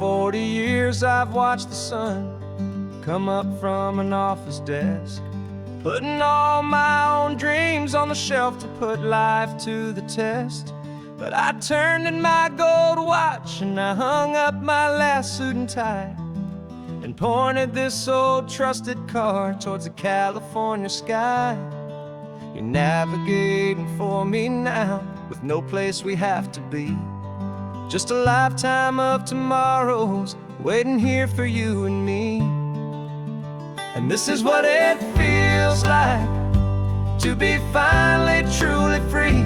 40 years I've watched the sun come up from an office desk, putting all my own dreams on the shelf to put life to the test. But I turned in my gold watch and I hung up my last suit and tie, and pointed this old trusted car towards the California sky. You're navigating for me now, with no place we have to be, just a lifetime of tomorrows waiting here for you and me. And this is what it feels like to be finally truly free,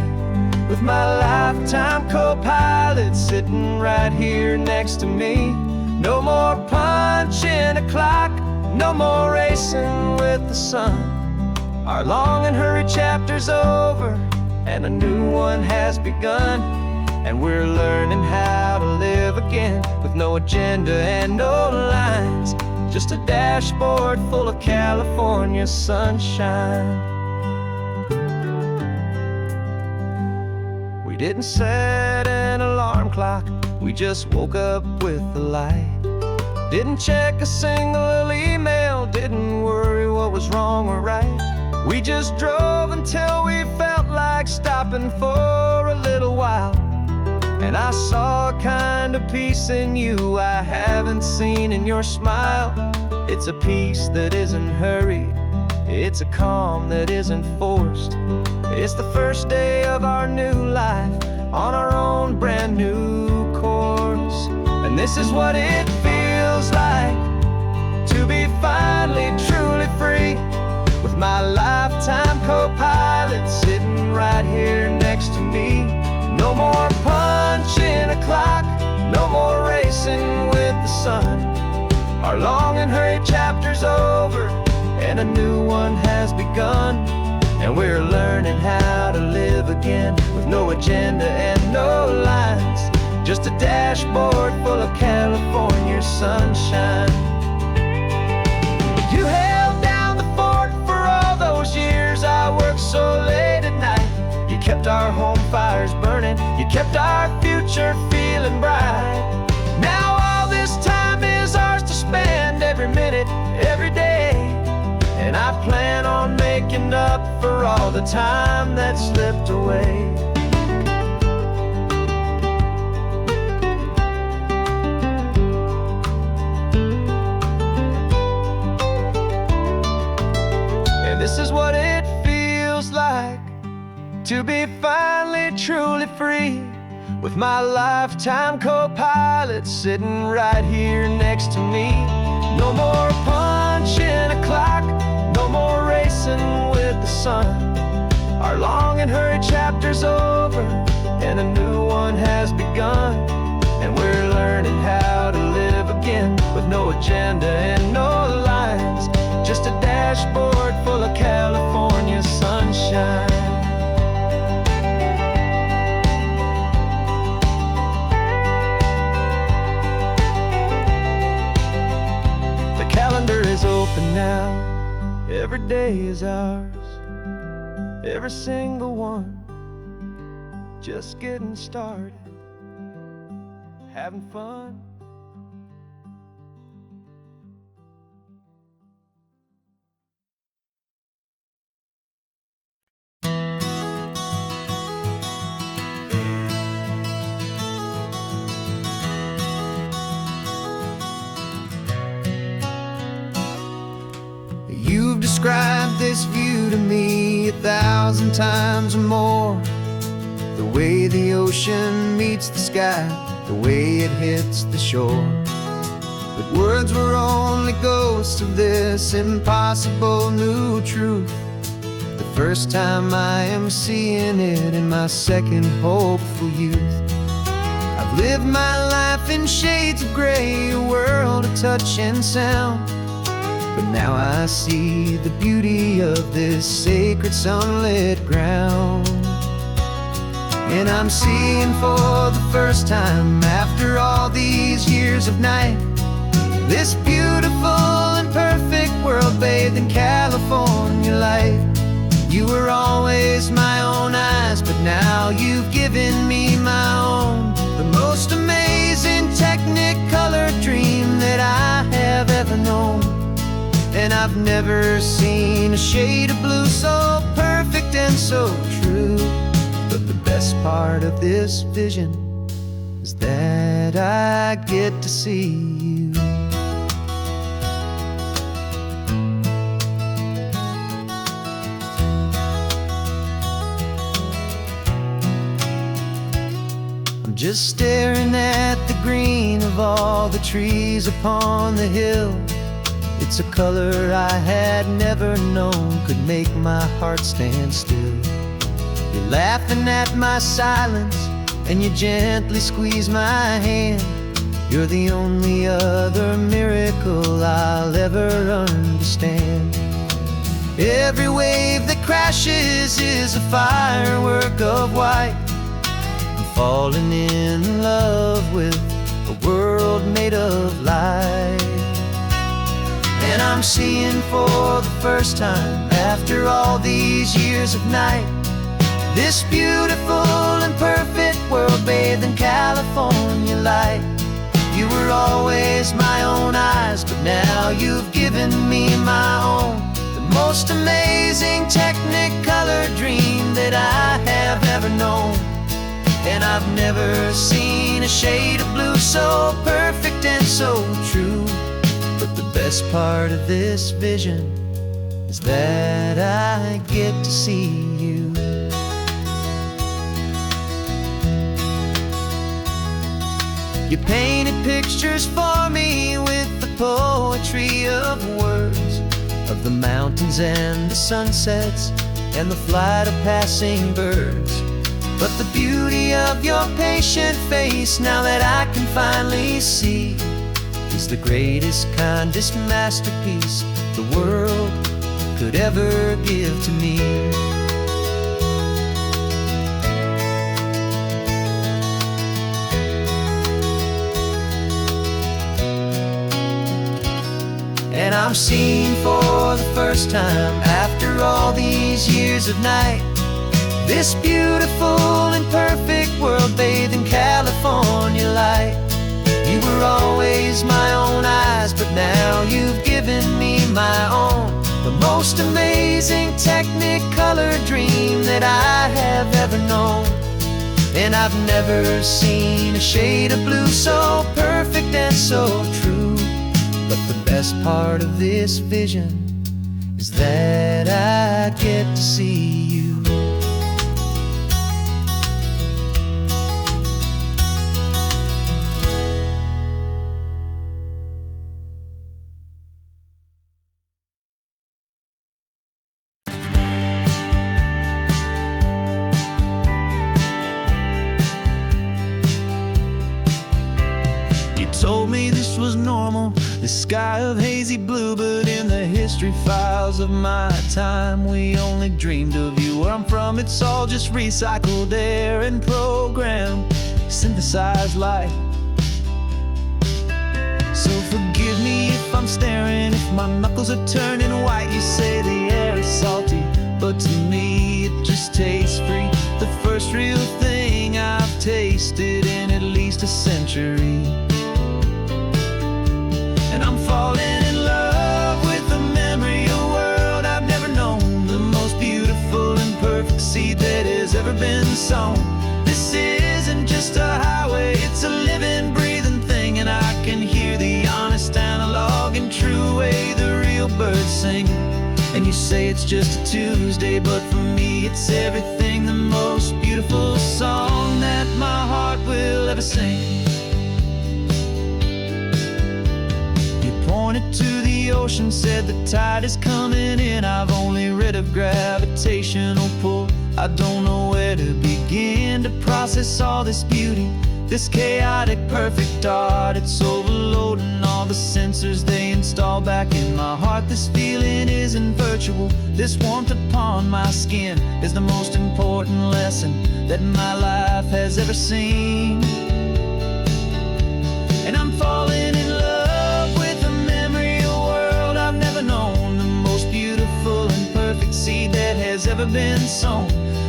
with my lifetime co-pilot sitting right here next to me. No more punching a clock, no more racing with the sun. Our long and hurried chapter's over and a new one has begun, and we're learning how to live again, with no agenda and no lines, just a dashboard full of California sunshine. We didn't set an alarm clock, we just woke up with the light. Didn't check a single email, didn't worry what was wrong or right. We just drove until we felt like stopping for a little while. And I saw a kind of peace in you I haven't seen in your smile. It's a peace that isn't hurried, it's a calm that isn't forced. It's the first day of our new life on our own brand new course. And this is what it feels like to be finally truly free, with my lifetime co-pilot sitting right here next to me. No more punching a clock, no more racing with the sun. Our long and hurried chapter's over and a new one has begun, and we're learning how to live again, with no agenda and no lines, just a dashboard full of California sunshine. You held down the fort for all those years I worked so late at night. You kept our home fires burning, you kept our future feeling bright. Now all this time is ours to spend, every minute, every day. And I plan on making up for all the time that slipped away. And this is what it feels like to be finally truly free, with my lifetime co-pilot sitting right here next to me. No more punching a clock, no more racing with the sun. Our long and hurried chapter's over and a new one has begun, and we're learning how to live again, with no agenda and no lines, just a dashboard full of California sunshine. The calendar is open now, every day is ours, every single one, just getting started, having fun. You've described this view to me 1,000 times or more, the way the ocean meets the sky, the way it hits the shore. But words were only ghosts of this impossible new truth. The first time I am seeing it in my second hopeful youth. I've lived my life in shades of gray, a world of touch and sound, but now I see the beauty of this sacred sunlit ground. And I'm seeing for the first time, after all these years of night, this beautiful and perfect world bathed in California light. You were always my own eyes, but now you've given me my own, the most amazing technicolor that I have ever known. And I've never seen a shade of blue so perfect and so true. But the best part of this vision is that I get to see you. I'm just staring at the green of all the trees upon the hill. It's a color I had never known could make my heart stand still. You're laughing at my silence, and you gently squeeze my hand. You're the only other miracle I'll ever understand. Every wave that crashes is a firework of white. I'm falling in love with a world made of light. And I'm seeing for the first time, after all these years of night, this beautiful and perfect world bathed in California light. You were always my own eyes, but now you've given me my own. The most amazing technicolor dream that I have ever known. And I've never seen a shade of blue so perfect and so true. But the best part of this vision is that I get to see you. You painted pictures for me with the poetry of words, of the mountains and the sunsets and the flight of passing birds. But the beauty of your patient face, now that I can finally see, is the greatest, kindest masterpiece the world could ever give to me. And I'm seeing for the first time, after all these years of night, this beautiful and perfect world bathed in California light. You were always my own eyes, but now you've given me my own. The most amazing technicolor dream that I have ever known. And I've never seen a shade of blue so perfect and so true. But the best part of this vision is that I get to see you. Told me this was normal, the sky of hazy blue, but in the history files of my time, we only dreamed of you. Where I'm from, it's all just recycled air and programmed, synthesized light. So forgive me if I'm staring, if my knuckles are turning white. You say the air is salty, but to me it just tastes free. The first real thing I've tasted in at least a century. And I'm falling in love with the memory of a world I've never known. The most beautiful and perfect seed that has ever been sown. This isn't just a highway, it's a living, breathing thing. And I can hear the honest, analog, and true way the real birds sing. And you say it's just a Tuesday, but for me it's everything. The most beautiful song that my heart will ever sing. Pointed to the ocean, said the tide is coming in. I've only read of gravitational pull. I don't know where to begin to process all this beauty, this chaotic, perfect art. It's overloading all the sensors they install back in my heart. This feeling isn't virtual. This warmth upon my skin is the most important lesson that my life has ever seen. And I'm falling in love with a memory of a world I've never known. The most beautiful and perfect seed that has ever been sown.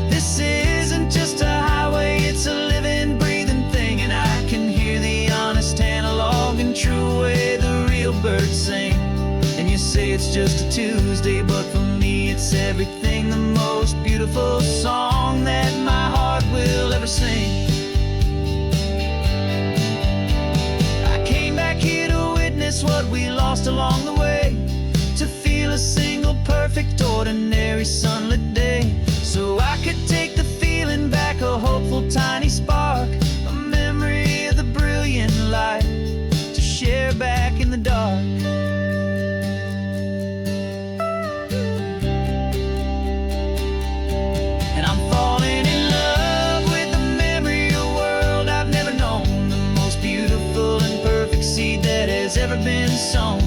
This isn't just a highway, it's a living, breathing thing. And I can hear the honest, analog, and true way the say it's just a Tuesday, but for me it's everything, the most beautiful song that my heart will ever sing. I came back here to witness what we lost along the way, to feel a single perfect ordinary sunlit day, so I could take the feeling back, a hopeful tiny spark, a memory of the brilliant light to share back in the dark. And I'm falling in love with the memory of a world I've never known, the most beautiful and perfect seed that has ever been sown.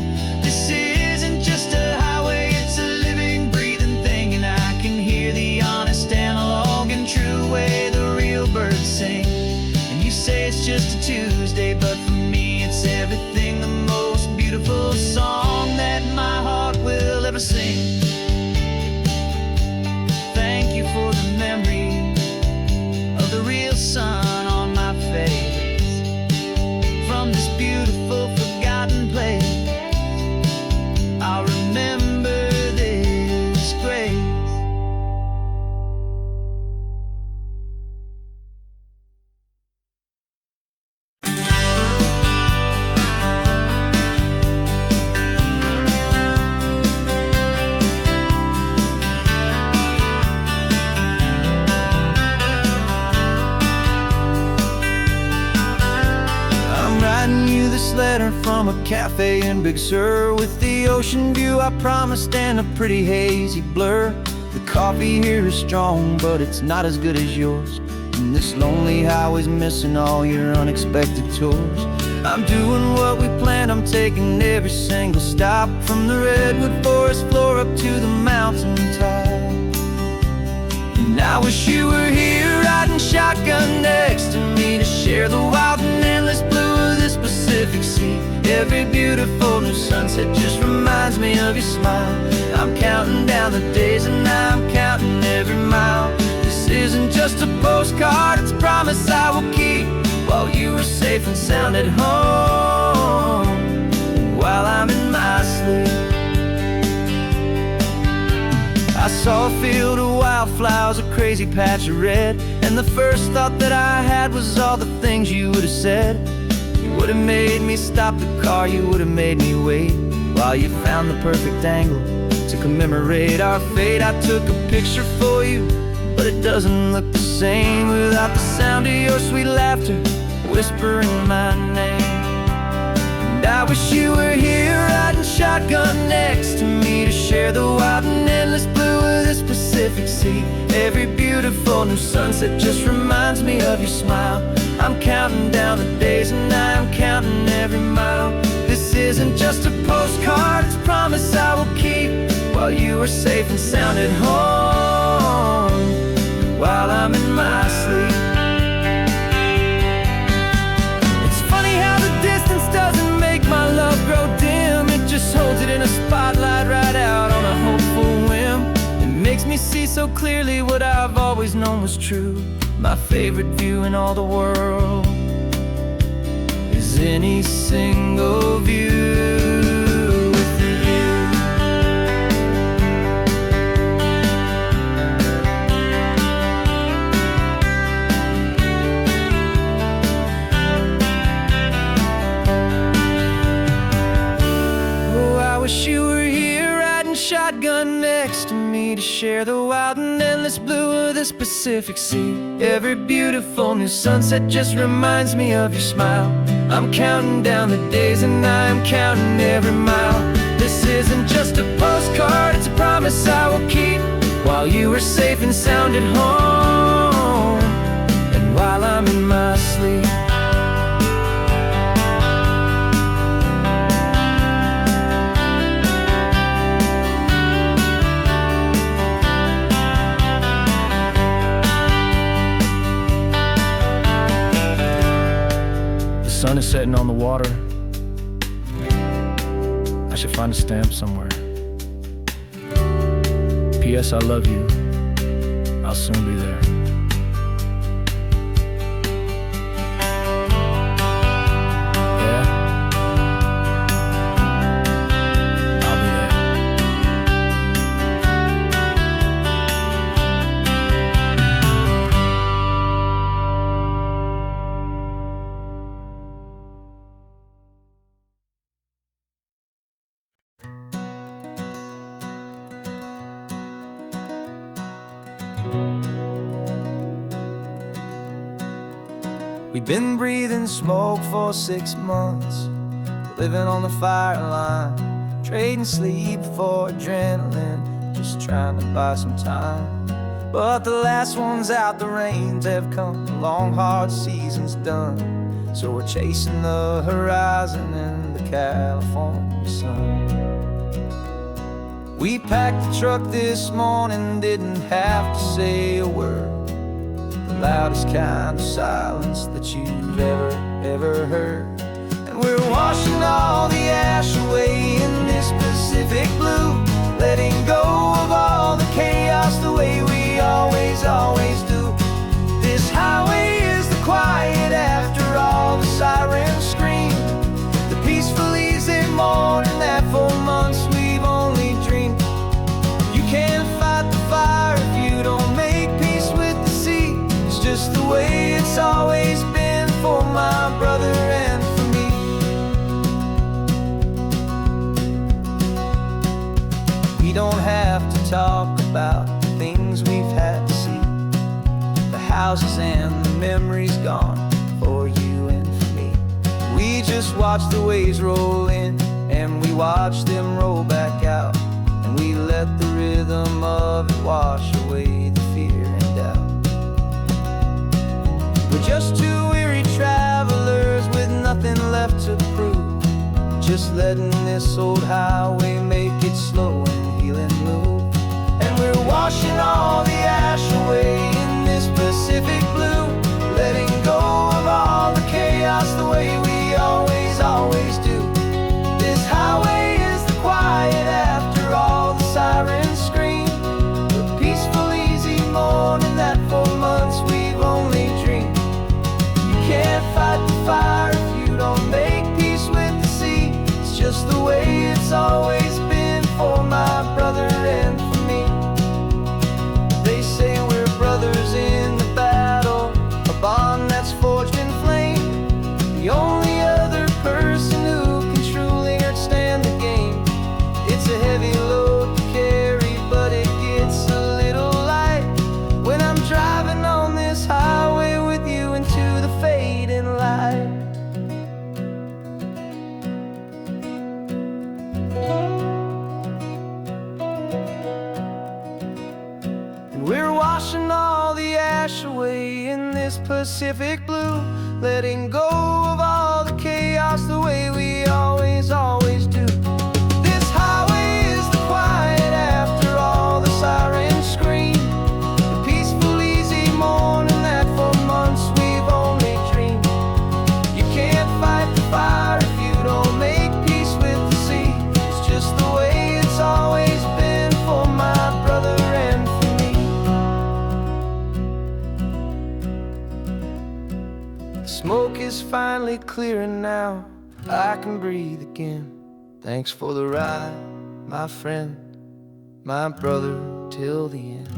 This isn't just a highway, it's a living, breathing thing, and I can hear the honest analog and true way the real birds sing. And you say it's just a Tuesday, but for me it's everything, the most beautiful song that my heart will ever sing. Thank you for the memory of the real sun on my face, from this beautiful forgotten place. I'll remember this grace. Letter from a cafe in Big Sur, with the ocean view I promised and a pretty hazy blur. The coffee here is strong, but it's not as good as yours, and this lonely highway's missing all your unexpected tours. I'm doing what we planned, I'm taking every single stop, from the redwood forest floor up to the mountain top. And I wish you were here riding shotgun next to me, to share the wild and endless blue of this Pacific Sea. Every beautiful new sunset just reminds me of your smile. I'm counting down the days and I'm counting every mile. This isn't just a postcard, it's a promise I will keep, while you are safe and sound at home, while I'm in my sleep. I saw a field of wildflowers, a crazy patch of red, and the first thought that I had was all the things you would have said. You would have made me stop the car, you would have made me wait, while you found the perfect angle to commemorate our fate. I took a picture for you, but it doesn't look the same without the sound of your sweet laughter whispering my name. And I wish you were here riding shotgun next to me, to share the wild and endless blue of this Pacific Sea. Every beautiful new sunset just reminds me of your smile. I'm counting down the days and I'm counting every mile. This isn't just a postcard, it's a promise I will keep, while you are safe and sound at home, while I'm in my sleep. It's funny how the distance doesn't make my love grow dim, it just holds it in a spotlight right out on a hopeful whim. It makes me see so clearly what I've always known was true. My favorite view in all the world is any single view with you. Oh, I wish you were here riding shotgun next to me, to share the wild and endless blue of this Pacific Sea. Every beautiful new sunset just reminds me of your smile. I'm counting down the days and I'm counting every mile. This isn't just a postcard, it's a promise I will keep, while you are safe and sound at home, and while I'm in my sleep. The sun is setting on the water. I should find a stamp somewhere. P.S. I love you. I'll soon be there. Yeah? I'll be there. We'd been breathing smoke for 6 months, living on the fire line, trading sleep for adrenaline, just trying to buy some time. But the last one's out, the rains have come, the long hard season's done. So we're chasing the horizon in the California sun. We packed the truck this morning, didn't have to say a word. The loudest kind of silence that you've ever heard. And we're washing all the ash away in this Pacific blue, letting go of all the chaos the way we always do. This highway is the quiet after all the sirens scream, the peaceful easy morning that for months we've only dreamed. You can't fight the fire if you don't make peace with the sea. It's just the way it's always been for my brother and for me. We don't have to talk about the things we've had to see, the houses and the memories gone for you and for me. We just watch the waves roll in and we watch them roll back out, and we let the rhythm of it wash away the fear and doubt. We're just two weary travelers with nothing left to prove, just letting this old highway make it slow and healing move. And we're washing all the ash away in this Pacific blue, letting go of all the chaos the way we always do. This highway is the quiet after all the sirens scream, the peaceful easy morning that for months we've only dreamed. You can't fight the fire if you don't make peace with the sea. It's just the way it's always been for my brother and for me. They say we're brothers in the battle, a bond that's forged in flame. The only other person who can truly understand the game. It's a heavy load to carry, but it gets a little light when I'm driving on this highway with you into the fading light. And we're washing all the ash away in this Pacific blue, letting go of all the chaos the way we always do. This highway is the quiet after all the sirens scream, the peaceful easy morning that for months we've only dreamed. You can't fight the fire if you don't make peace with the sea. It's just the way it's always been for my brother and for me. The smoke is finally clearing now, I can breathe again. Thanks for the ride, my friend, my brother, till the end.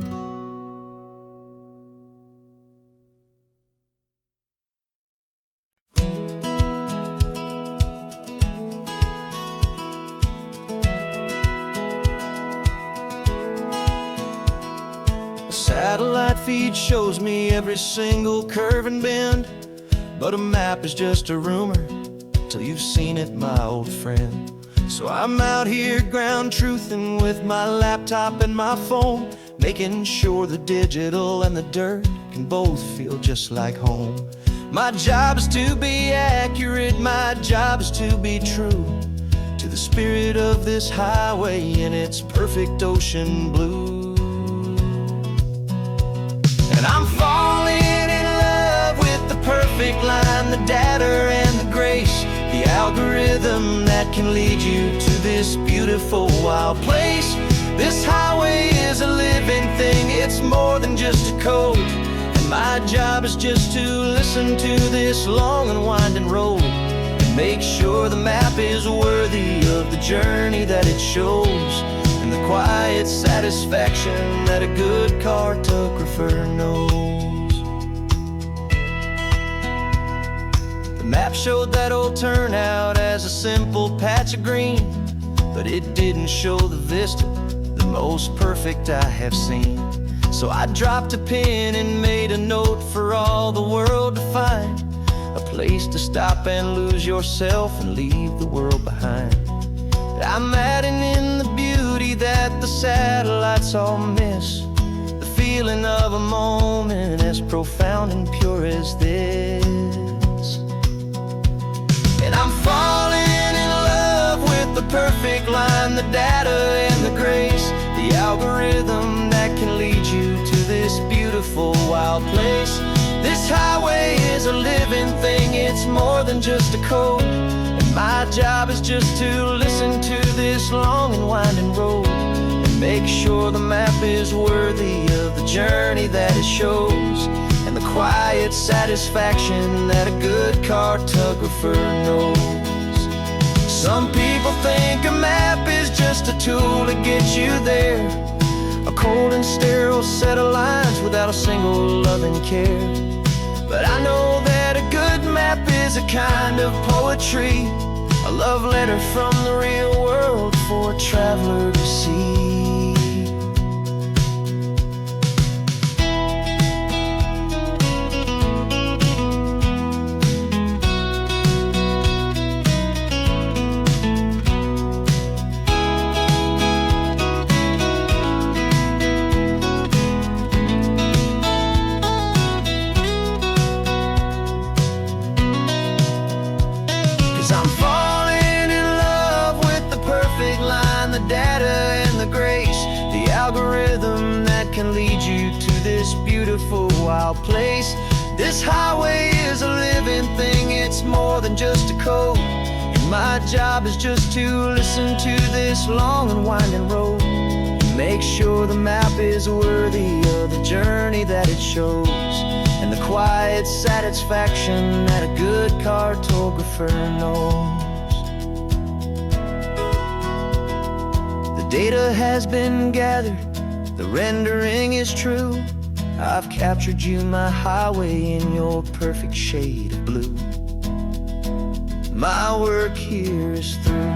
A satellite feed shows me every single curve and bend, but a map is just a rumor till you've seen it, my old friend. So I'm out here ground truthing with my laptop and my phone, making sure the digital and the dirt can both feel just like home. My job is to be accurate, my job is to be true to the spirit of this highway in its perfect ocean blue. And I'm falling in love with the perfect line, the data and the grace, the algorithm that can lead you to this beautiful wild place. This highway is a living thing, it's more than just a code. And my job is just to listen to this long and winding road and make sure the map is worthy of the journey that it shows, and the quiet satisfaction that a good cartographer knows. The map showed that old turnout as a simple patch of green, but it didn't show the vista, the most perfect I have seen. So I dropped a pin and made a note for all the world to find. a place to stop and lose yourself and leave the world behind. I'm adding in the beauty that the satellites all miss, the feeling of a moment as profound and pure as this. And I'm falling in love with the perfect line, the data and the grace, the algorithm that can lead you to this beautiful wild place. This highway is a living thing, it's more than just a code. And my job is just to listen to this long and winding road and make sure the map is worthy of the journey that it shows, and the quiet satisfaction that a good cartographer knows. Some people think a map is just a tool to get you there, a cold and sterile set of lines without a single loving care. But I know that a good map is a kind of poetry, a love letter from the real world for a traveler to see. 'Cause I'm falling in love with the perfect line, the data and the grace, the algorithm that can lead you to this beautiful wild place. This highway is a living thing, it's more than just a code. And my job is just to listen to this long and winding road and make sure the map is worthy of the journey that it shows, and the quiet satisfaction that a good cartographer knows. The data has been gathered, the rendering is true. I've captured you, my highway, in your perfect shade of blue. My work here is through.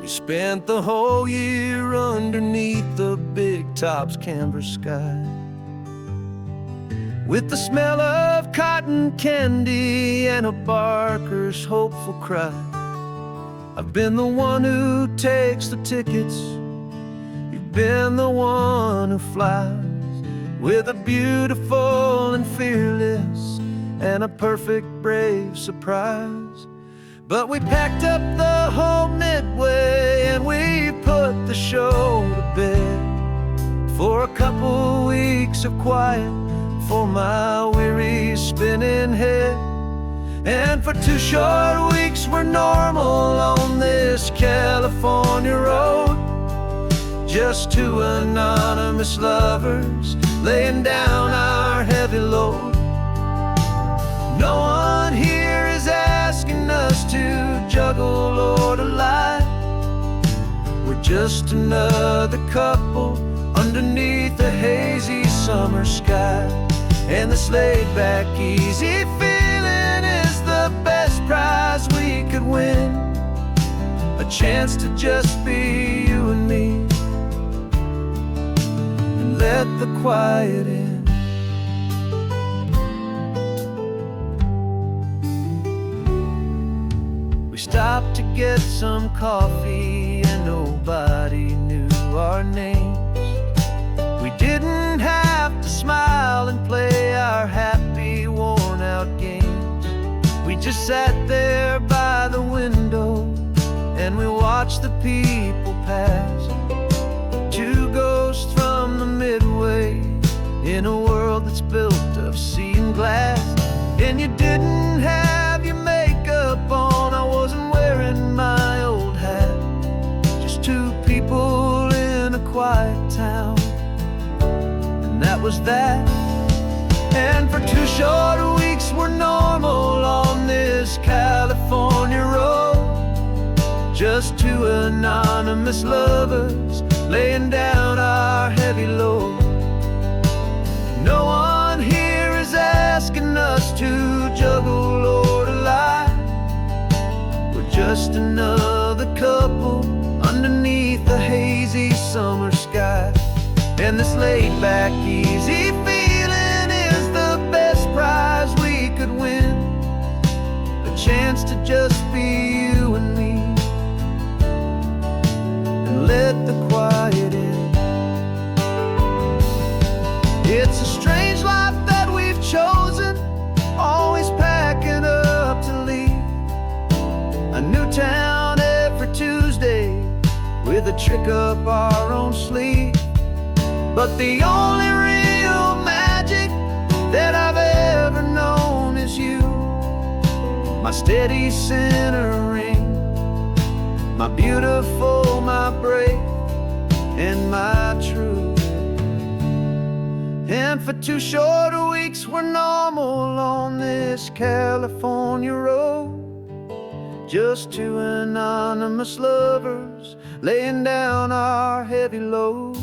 Spent the whole year underneath the big top's canvas sky, with the smell of cotton candy and a barker's hopeful cry. I've been the one who takes the tickets, you've been the one who flies, with a beautiful and fearless and a perfect brave surprise. But we packed up the whole Midway and we put the show to bed for a couple weeks of quiet for my weary spinning head. And for 2 short weeks we're normal on this California road, just 2 anonymous lovers laying down our heavy load. No one here is asking us to juggle or to lie. We're just another couple underneath a hazy summer sky. And this laid-back, easy feeling is the best prize we could win, a chance to just be you and me, and let the quiet in. We stopped to get some coffee and nobody knew our names. We didn't have to smile and play our happy, worn-out games. We just sat there by the window and we watched the people pass, 2 ghosts from the Midway in a world that's built of sea and glass. And you didn't have your makeup on, I wasn't wearing my old hat, just 2 people in a quiet town, and that was that. And for 2 short weeks we're normal on this California road, just 2 anonymous lovers laying down our heavy load. No one here is asking us to juggle or to lie. We're just another couple underneath the hazy summer sky. And this laid-back, easy feeling is the best prize we could win. A chance to just be you and me, and let the quiet in. It's a strange life that we've chosen, always packing up to leave. A new town every Tuesday, with a trick up our own sleeve. But the only real magic that I've ever known is you, my steady centering, my beautiful, my brave, and my true. And for 2 short weeks we're normal on this California road, just 2 anonymous lovers laying down our heavy load.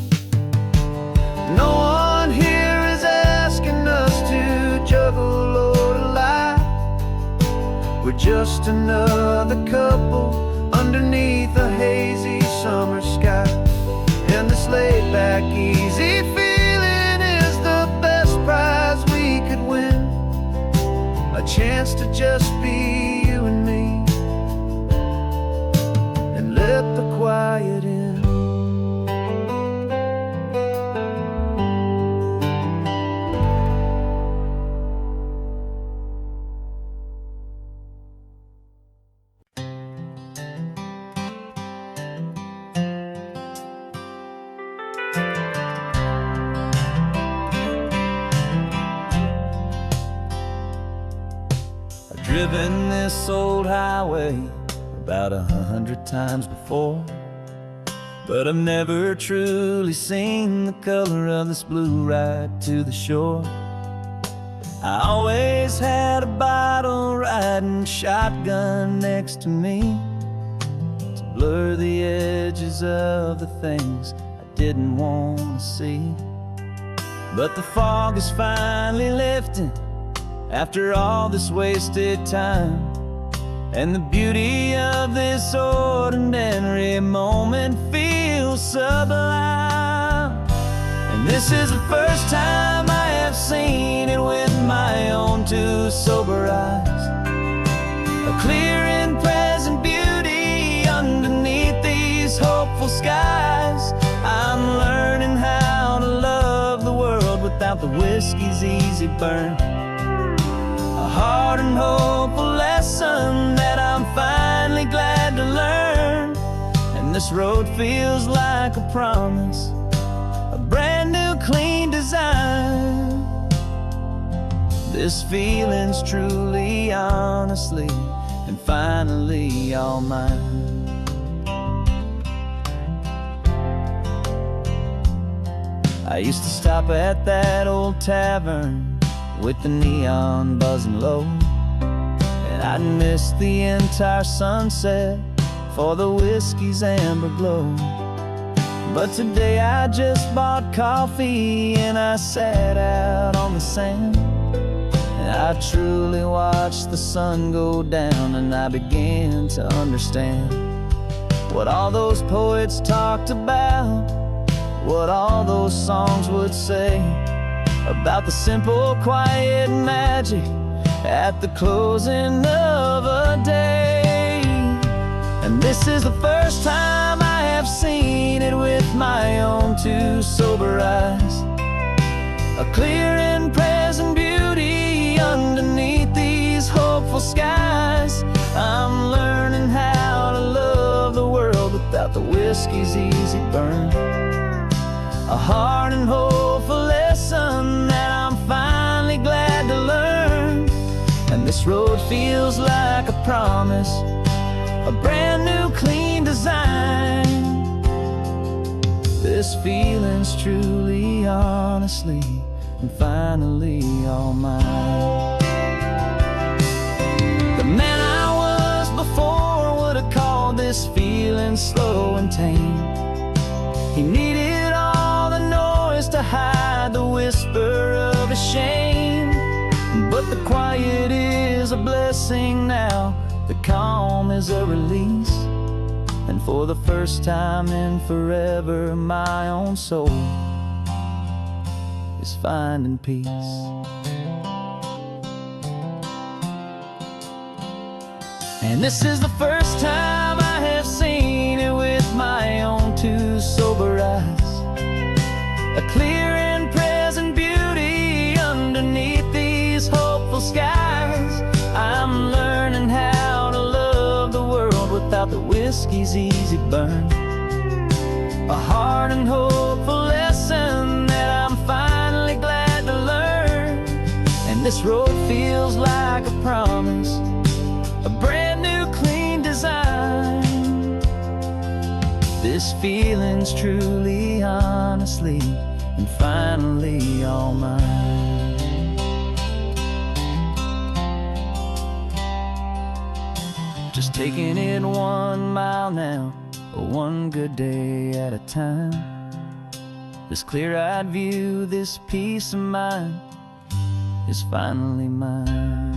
No one here is asking us to juggle or to lie. We're just another couple underneath a hazy summer sky. And this laid-back, easy feeling is the best prize we could win. A chance to just be you and me, and let the quiet in. Driven this old highway about 100 times before, but I've never truly seen the color of this blue right to the shore. I always had a bottle riding shotgun next to me to blur the edges of the things I didn't want to see. But the fog is finally lifting after all this wasted time, and the beauty of this ordinary moment feels sublime. And this is the first time I have seen it with my own 2 sober eyes. A clear and present beauty underneath these hopeful skies. I'm learning how to love the world without the whiskey's easy burn. A hard and hopeful lesson that I'm finally glad to learn. And this road feels like a promise, a brand new clean design. This feeling's truly, honestly, and finally all mine. I used to stop at that old tavern with the neon buzzing low, and I'd miss the entire sunset for the whiskey's amber glow. But today I just bought coffee and I sat out on the sand, and I truly watched the sun go down, and I began to understand what all those poets talked about, what all those songs would say about the simple, quiet magic at the closing of a day. And this is the first time I have seen it with my own 2 sober eyes. A clear and present beauty underneath these hopeful skies. I'm learning how to love the world without the whiskey's easy burn. A hard and hopeful lesson that I'm finally glad to learn. And this road feels like a promise, a brand new clean design. This feeling's truly, honestly, and finally all mine. The man I was before would have called this feeling slow and tame. He a blessing now, the calm is a release. And for the first time in forever, my own soul is finding peace. And this is the first time I have seen it with my own two sober eyes. A clear and present beauty underneath these hopeful skies. I'm learning how to love the world without the whiskey's easy burn. A hard and hopeful lesson that I'm finally glad to learn. And this road feels like a promise, a brand new clean design. This feeling's truly, honestly, and finally all mine. Just taking it 1 mile now, one good day at a time. This clear-eyed view, this peace of mind is finally mine.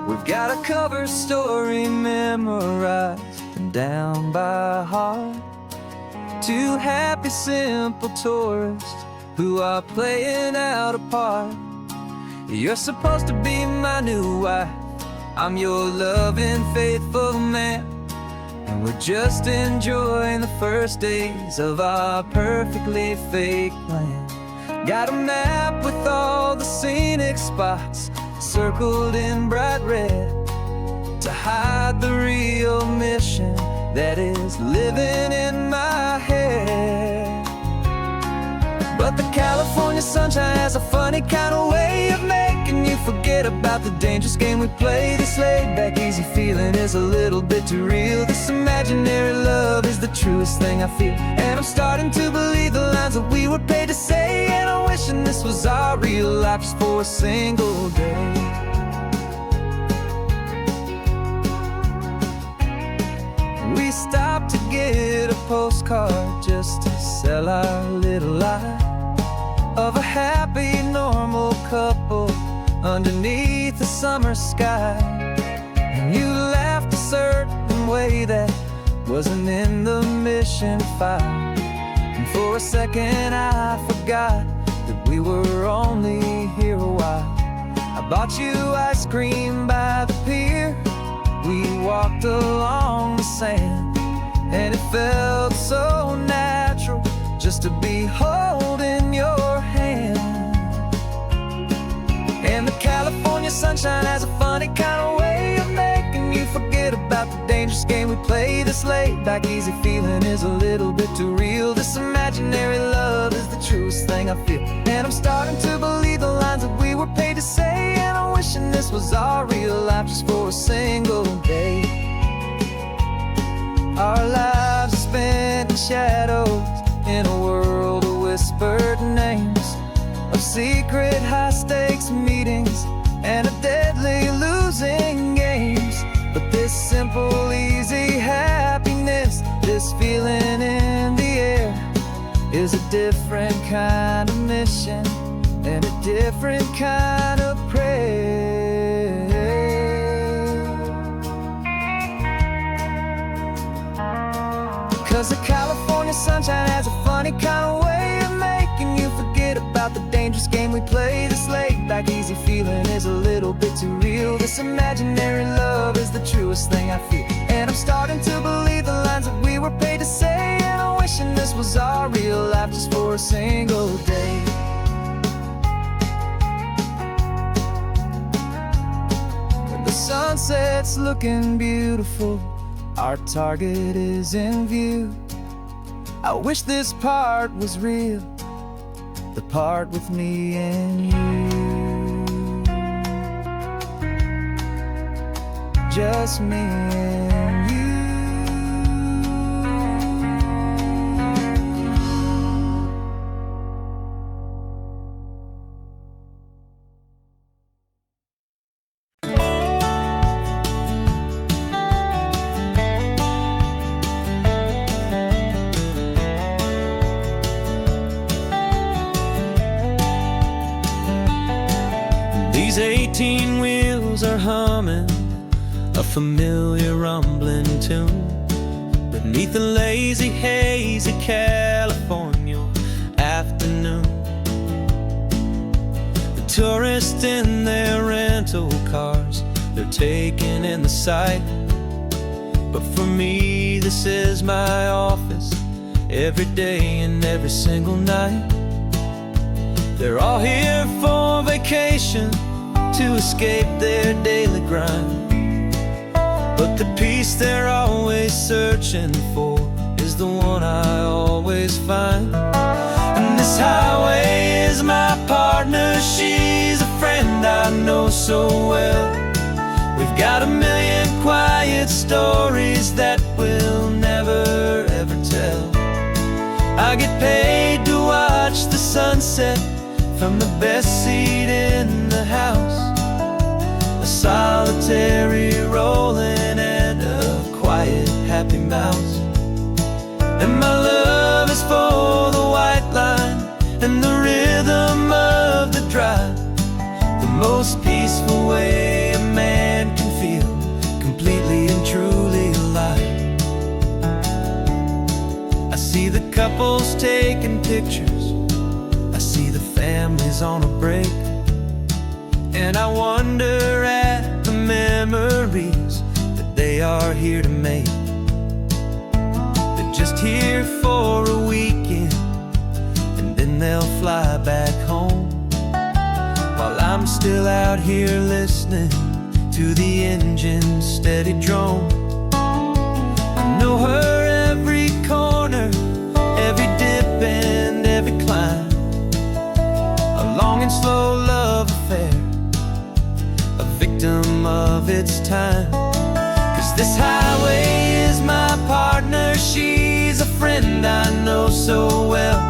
We've got a cover story memorized and down by heart. Two happy, simple tourists who are playing out a part. You're supposed to be my new wife, I'm your loving, faithful man. And we're just enjoying the first days of our perfectly fake plan. Got a map with all the scenic spots circled in bright red to hide the real mission that is living in my head. But the California sunshine has a funny kind of way of making you forget about the dangerous game we play. This laid-back, easy feeling is a little bit too real. This imaginary love is the truest thing I feel. And I'm starting to believe the lines that we were paid to say. And I'm wishing this was our real life just for a single day. We stopped to get a postcard just to sell our little lie of a happy, normal couple underneath the summer sky. And you laughed a certain way that wasn't in the mission file. And for a second I forgot that we were only here a while. I bought you ice cream by the pier. We walked along the sand, and it felt so natural just to be holding your hand. And the California sunshine has a funny kind of way of making you forget about the dangerous game we play. This laid-back, easy feeling is a little bit too real. This imaginary love is the truest thing I feel. And I'm starting to believe the lines that we were paid to say. And I'm wishing this was our real life just for a single day. Our lives are spent in shadows, in a world of whispered names, of secret high-stakes meetings and of deadly losing games. But this simple, easy happiness, this feeling in the air, is a different kind of mission and a different kind of prayer. 'Cause the California sunshine has a funny kind of way of making you forget about the dangerous game we play. This laid-back, easy feeling is a little bit too real. This imaginary love is the truest thing I feel. And I'm starting to believe the lines that we were paid to say. And I'm wishing this was our real life just for a single day. When the sunset's looking beautiful, our target is in view. I wish this part was real, the part with me and you, just me and you. humming a familiar rumbling tune beneath a lazy, hazy California afternoon. The tourists in their rental cars, they're taking in the sight. But for me, this is my office, every day and every single night. They're all here for vacation, to escape their daily grind. But the peace they're always searching for is the one I always find. And this highway is my partner, she's a friend I know so well. We've got a million quiet stories that we'll never ever tell. I get paid to watch the sunset from the best seat in the house, a solitary rolling and a quiet happy mouse. And my love is for the white line and the rhythm of the drive, the most peaceful way a man can feel completely and truly alive. I see the couples taking pictures, I see the families on a break, and I wonder at the memories that they are here to make. They're just here for a weekend, and then they'll fly back home, while I'm still out here listening to the engine's steady drone. I know her every corner, every dip and every climb, a long and slow love affair, a victim of its time. 'Cause this highway is my partner, she's a friend I know so well.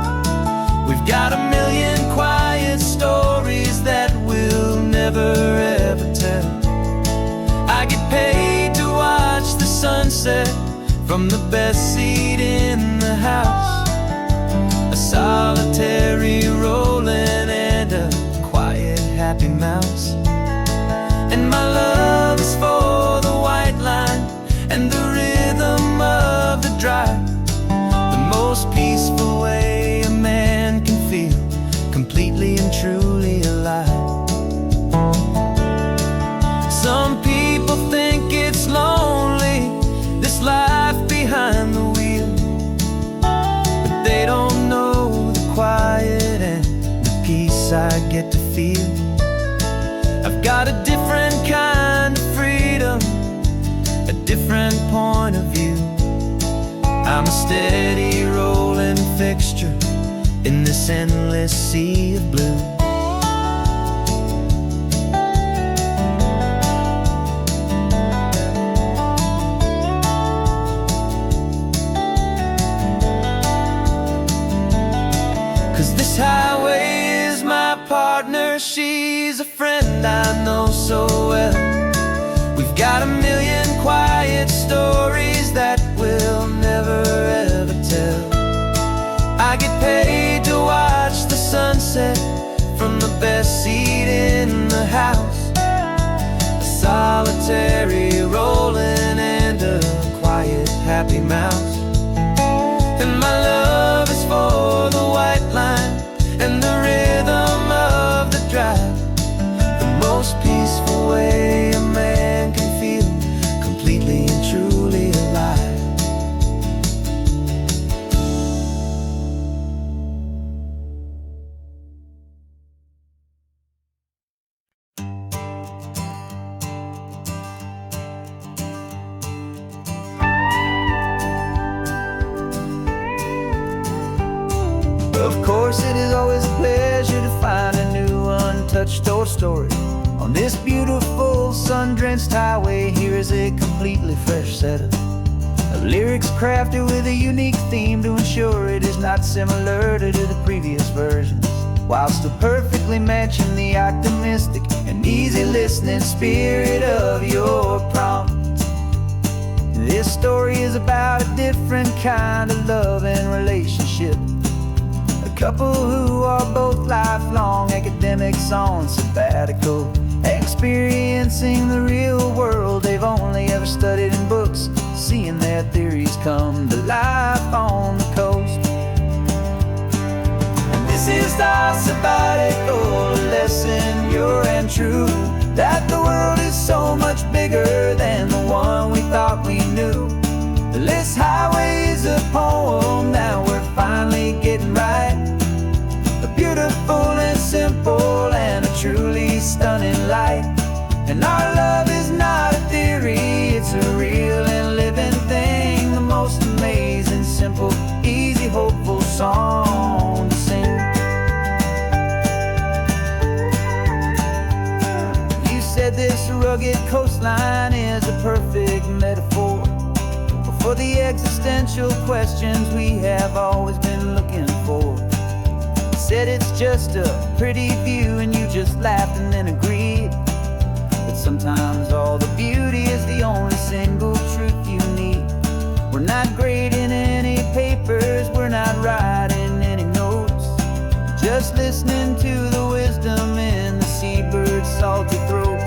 We've got a million quiet stories that we'll never ever tell. I get paid to watch the sunset from the best seat in the house, a solitary rolling and a quiet happy mouse. And my love is for the white line and the rhythm of the drive, the most peaceful way a man can feel completely and truly alive. Some people think it's lonely, this life behind the wheel, but they don't know the quiet and the peace I get to feel. I've got a different kind of freedom, a different point of view. I'm a steady rolling fixture in this endless sea of blue. 'Cause this highway is my partner, she's a friend I know so well. We've got a million quiet stories that we'll never ever tell. I get paid to watch the sunset from the best seat in the house, a solitary rolling and a quiet happy mouse. And my love is for the white line and the rhythm of the drive, the most peaceful way a man can feel completely and truly alive. Of course, it is always a pleasure to find a new untouched old story. On this beautiful sun-drenched highway, here is a completely fresh set of lyrics crafted with a unique theme to ensure it is not similar to the previous versions, while still perfectly matching the optimistic and easy listening spirit of your prompt. This story is about a different kind of love and relationship, a couple who are both lifelong academics on sabbatical, experiencing the real world they've only ever studied in books, seeing their theories come to life on the coast. And this is our sabbatical, a lesson pure and true, that the world is so much bigger than the one we thought we knew. This highway is a poem that we're finally getting right, a beautiful and simple and a truly stunning light. And our love is not a theory, it's a real and living thing, the most amazing, simple, easy, hopeful song to sing. You said this rugged coastline is a perfect metaphor for the existential questions we have always been looking for. You said it's just a pretty view and you just laughed and then agreed, but sometimes all the beauty is the only single truth you need. We're not grading any papers, we're not writing any notes, just listening to the wisdom in the seabird's salty throats.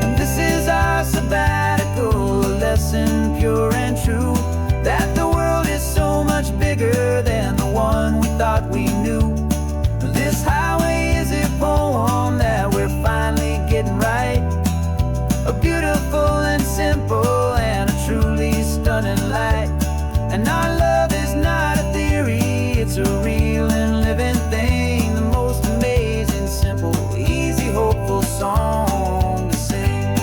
And this is our sabbatical, a lesson pure and true, that the world is so much bigger than the one we thought we knew. This highway is a poem that we're finally getting right, a beautiful and simple and a truly stunning light. And our love is not a theory, it's a real and living thing, the most amazing, simple, easy, hopeful song to sing.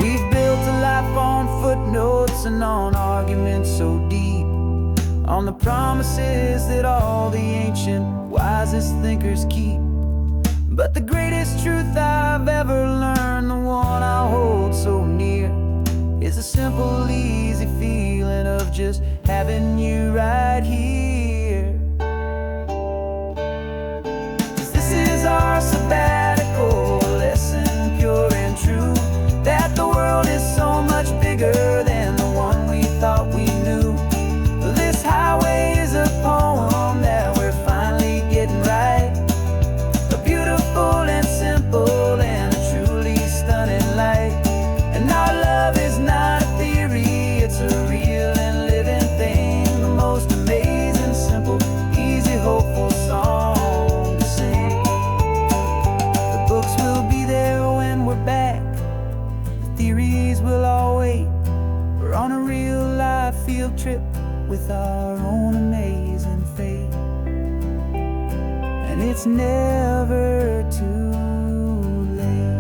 We've built a life on footnotes and on arguments so deep, on the promises that all the ancient wisest thinkers keep. But the greatest truth I've ever learned, the one I hold so near, is a simple, easy feeling of just having you right here. 'Cause this is our sabbatical, lesson pure and true, that the world is so much bigger than the one we thought we knew. This highway is a poem that we're finally getting right, a beautiful and simple and a truly stunning light. And our love is not a theory, it's a real and living thing, the most amazing, simple, easy, hopeful song to sing. The books will be there when we're back, the theories will all wait. We're on a real life field trip with our own amazing fate, and it's never too late.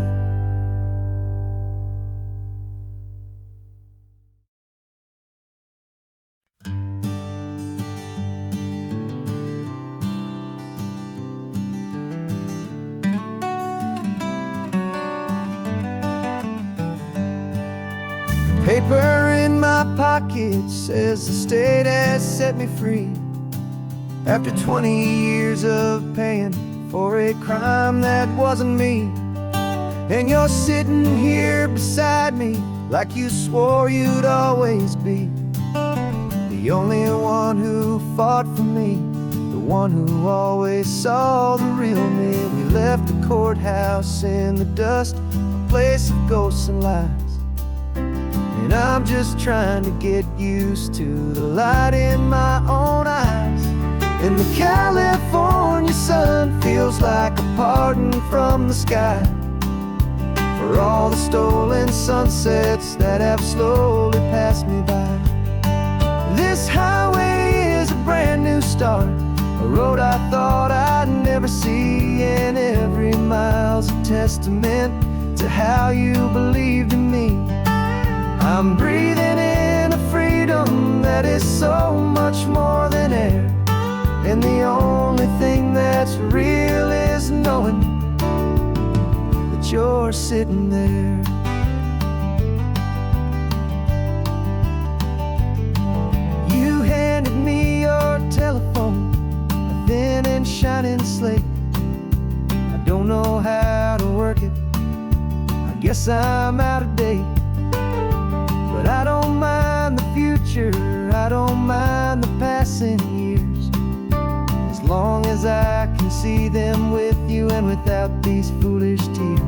Paper in my pocket says the state has set me free, after 20 years of paying for a crime that wasn't me. And you're sitting here beside me like you swore you'd always be, the only one who fought for me, the one who always saw the real me. We left the courthouse in the dust, a place of ghosts and lies, and I'm just trying to get used to the light in my own eyes. And the California sun feels like a pardon from the sky for all the stolen sunsets that have slowly passed me by. This highway is a brand new start, a road I thought I'd never see, and every mile's a testament to how you believed in me. I'm breathing in a freedom that is so much more than air, and the only thing that's real is knowing that you're sitting there. You handed me your telephone, a thin and shining slate. I don't know how to work it, I guess I'm out of date. But I don't mind the future, I don't mind the passing years, as long as I can see them with you and without these foolish tears.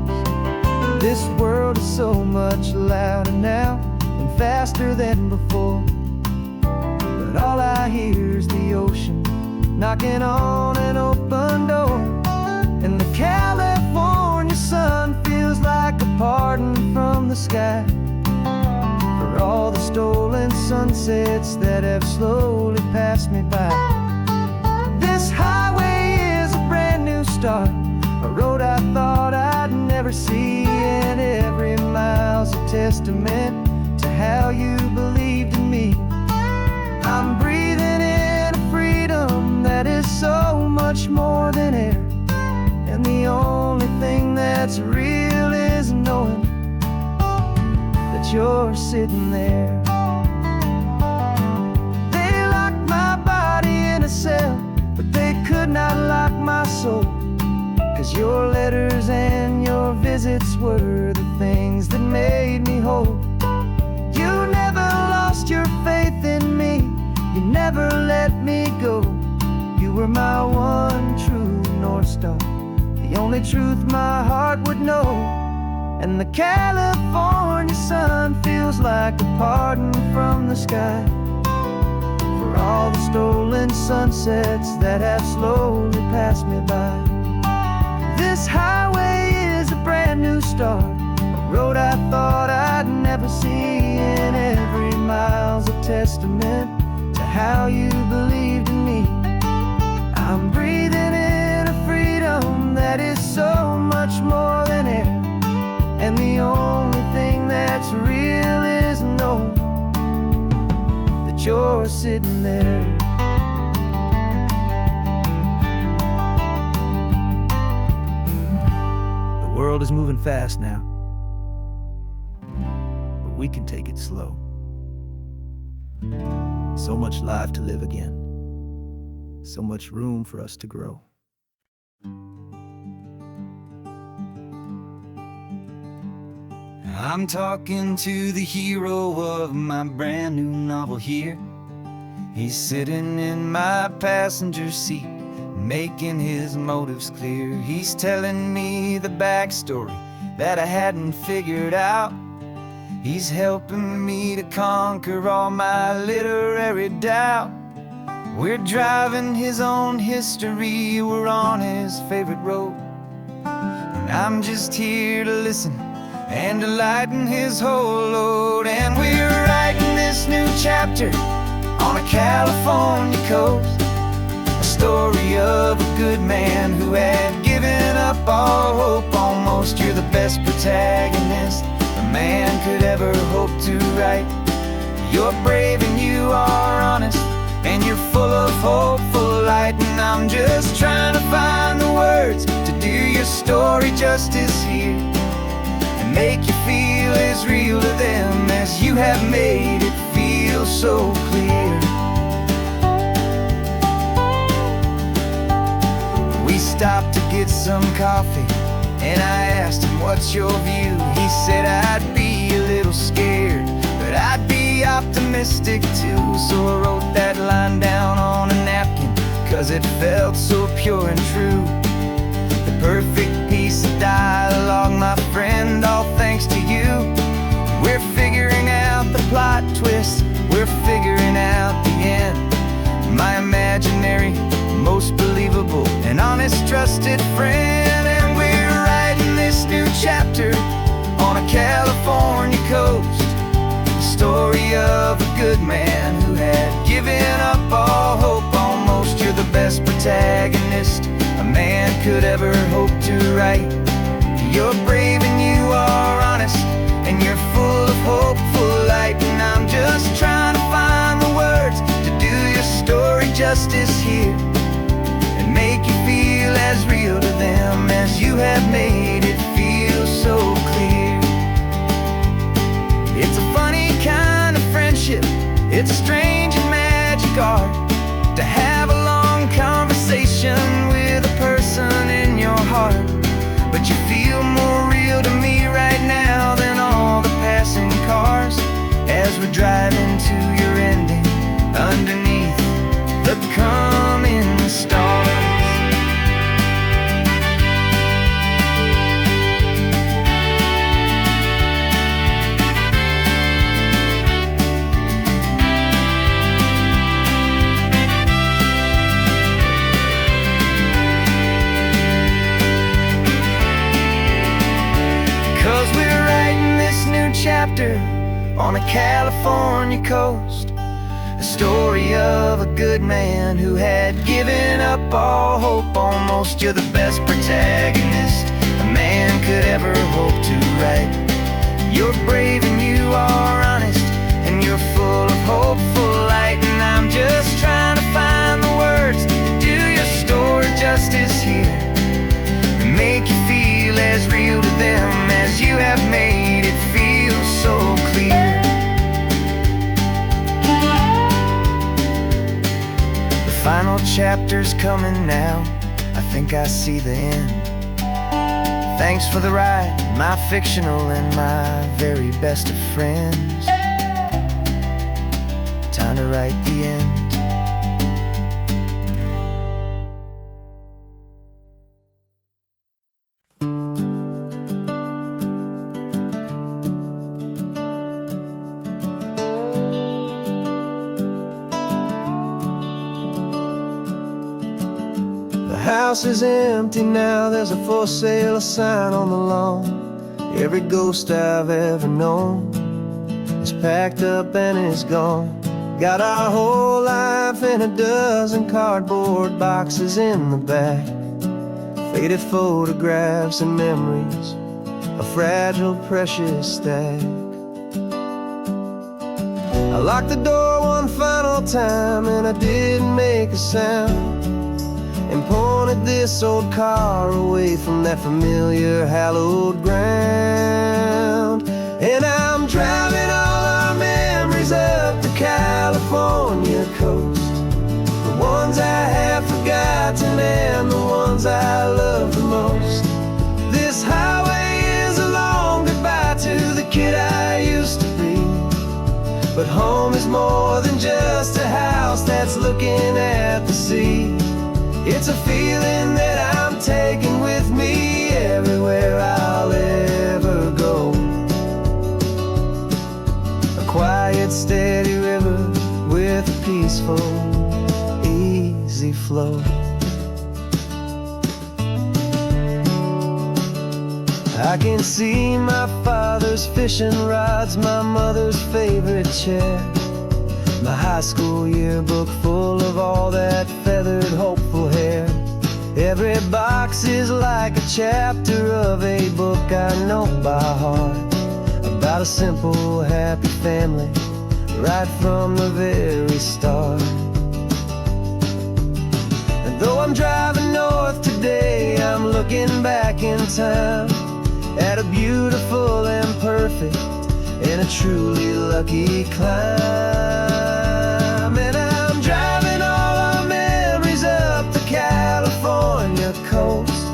This world is so much louder now and faster than before, but all I hear is the ocean knocking on an open door. And the California sun feels like a pardon from the sky for all the stolen sunsets that have slowly passed me by. This highway is a brand new start, a road I thought I'd never see, and every mile's a testament to how you believed in me. I'm breathing in a freedom that is so much more than air, and the only thing that's real is knowing that you're sitting there. They locked my body in a cell, but they could not lock my soul, 'cause your letters and your visits were the things that made me whole. You never lost your faith in me, you never let me go. You were my one true North Star, the only truth my heart would know. And the California sun feels like a pardon from the sky for all the stolen sunsets that have slowly passed me by. This highway is a brand new start, a road I thought I'd never see, and every mile's a testament to how you believed in me. I'm breathing in a freedom that is so much more than air, and the only thing that's real is knowing that you're sitting there. The world is moving fast now, but we can take it slow. So much life to live again, so much room for us to grow. I'm talking to the hero of my brand new novel here. He's sitting in my passenger seat, making his motives clear. He's telling me the backstory that I hadn't figured out. He's helping me to conquer all my literary doubt. We're driving his own history, we're on his favorite road, and I'm just here to listen and to lighten his whole load. And we're writing this new chapter on a California coast, a story of a good man who had given up all hope almost. You're the best protagonist a man could ever hope to write. You're brave and you are honest, and you're full of hopeful light. And I'm just trying to find the words to do your story justice here, and make you feel as real to them as you have made it feel so clear. We stopped to get some coffee, and I asked him, what's your view? He said, I'd be a little scared, but I'd be optimistic too. So I wrote that line down on a napkin, 'cause it felt so pure and true. The perfect piece of dialogue, my friend, all thanks to you. We're figuring out the plot twist, we're figuring out the end. My imaginary, most believable and honest trusted friend. And we're writing this new chapter on a California coast, the story of a good man who had given up all hope almost. You're the best protagonist a man could ever hope to write. You're brave and you are honest, and you're full of hopeful light. And I'm just trying to find the words to do your story justice here, and make you feel as real to them as you have made it feel so clear. It's a funny kind of friendship, it's a strange and magic art to have a long conversation with a person in your heart. But you feel more real to me right now than all the passing cars, as we're driving to your ending underneath the coming stars. chapter on a California coast, a story of a good man who had given up all hope almost. You're the best protagonist a man could ever hope to write. You're brave and you are honest, and you're full of hopeful light. And I'm just trying to find the words to do your story justice here, and make you feel as real to them as you have made it feel so clear. The final chapter's coming now, I think I see the end. Thanks for the ride, my fictional and my very best of friends. Time to write the end. The house is empty now, there's a for sale sign on the lawn. Every ghost I've ever known is packed up and is gone. Got our whole life in a dozen cardboard boxes in the back, faded photographs and memories, a fragile, precious stack. I locked the door one final time and I didn't make a sound, and pointed this old car away from that familiar hallowed ground. And I'm driving all our memories up the California coast, the ones I have forgotten and the ones I love the most. This highway is a long goodbye to the kid I used to be, but home is more than just a house that's looking at the sea. It's a feeling that I'm taking with me everywhere I'll ever go. A quiet, steady river with a peaceful, easy flow. I can see my father's fishing rods, my mother's favorite chair, my high school yearbook full of all that feathered, hopeful hair. Every box is like a chapter of a book I know by heart, about a simple, happy family right from the very start. And though I'm driving north today, I'm looking back in time at a beautiful and perfect and a truly lucky climb. And I'm driving all our memories up the California coast,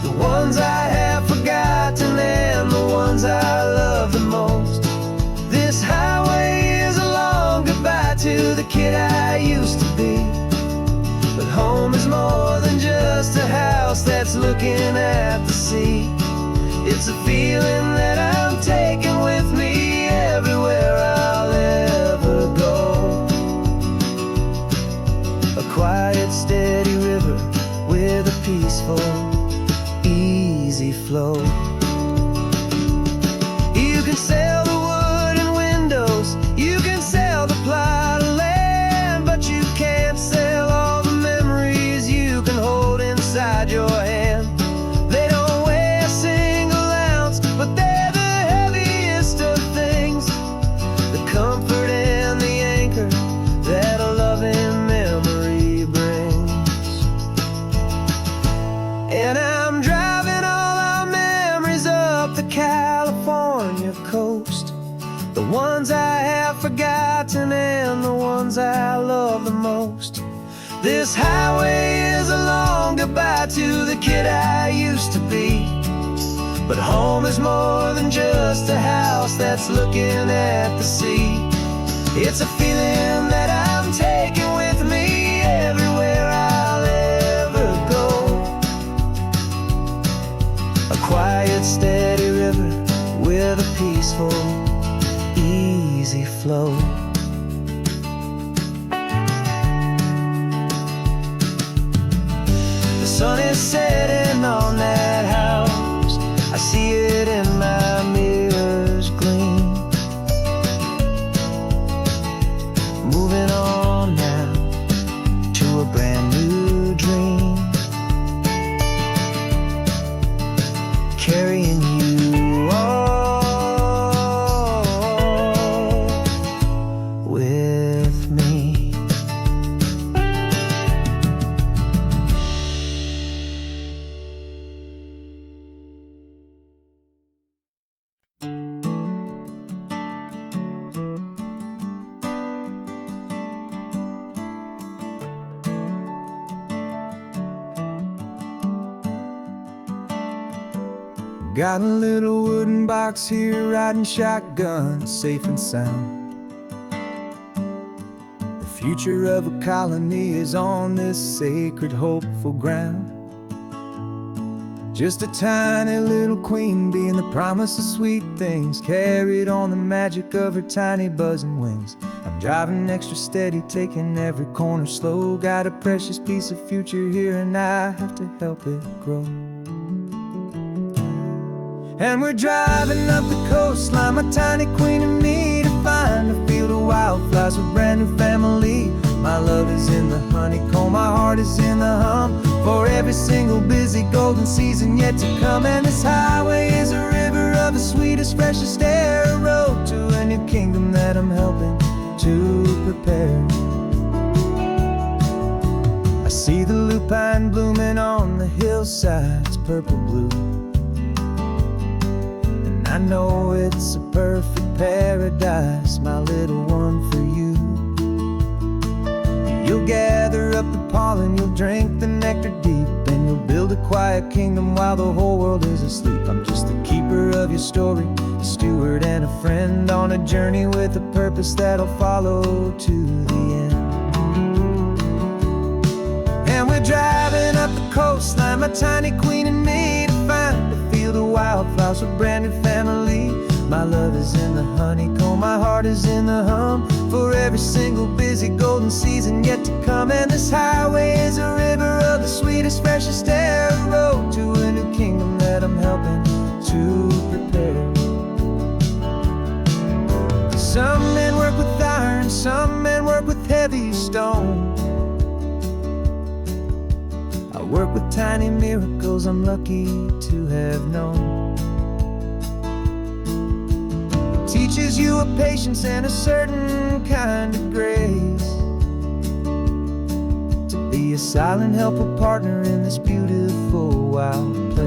the ones I have forgotten and the ones I love the most. This highway is a long goodbye to the kid I used to be, but home is more than just a house that's looking at the sea. It's a feeling that I'm taking with me everywhere I'll ever go. A quiet, steady river with a peaceful, easy flow. You can sail the wooden windows, you can sail the plot of land, but you can't sail all the memories you can hold inside your hand. They don't weigh a single ounce, but they're the heaviest of things, the comfort and the anchor that a loving memory brings. And I'm driving all our memories up the California coast, the ones I have forgotten and the ones I love the most. This highway is a long goodbye to the kid I used to be, but home is more than just a house that's looking at the sea. It's a feeling that I'm taking with me everywhere I'll ever go. A quiet, steady river with a peaceful, easy flow. The sun is setting on that house, I see it in my mirror's gleam. Got a little wooden box here, riding shotgun, safe and sound. The future of a colony is on this sacred, hopeful ground. Just a tiny little queen bee, and the promise of sweet things carried on the magic of her tiny buzzing wings. I'm driving extra steady, taking every corner slow. Got a precious piece of future here, and I have to help it grow. And we're driving up the coastline, my tiny queen and me, to find a field of wildflowers with a brand new family. My love is in the honeycomb, my heart is in the hum, for every single busy golden season yet to come. And this highway is a river of the sweetest, freshest air, a road to a new kingdom that I'm helping to prepare. I see the lupine blooming on the hillsides, purple blue, I know it's a perfect paradise, my little one, for you. You'll gather up the pollen, you'll drink the nectar deep, and you'll build a quiet kingdom while the whole world is asleep. I'm just the keeper of your story, a steward and a friend, on a journey with a purpose that'll follow to the end. And we're driving up the coastline, my tiny queen and me, to find a field of wildflowers with a brand new family. My love is in the honeycomb, my heart is in the hum, for every single busy golden season yet to come. And this highway is a river of the sweetest, freshest air, a road to a new kingdom that I'm helping to prepare. Some men work with iron, some men work with heavy stone. I work with tiny miracles I'm lucky to have known. It teaches you a patience and a certain kind of grace, to be a silent, helpful partner in this beautiful, wild place.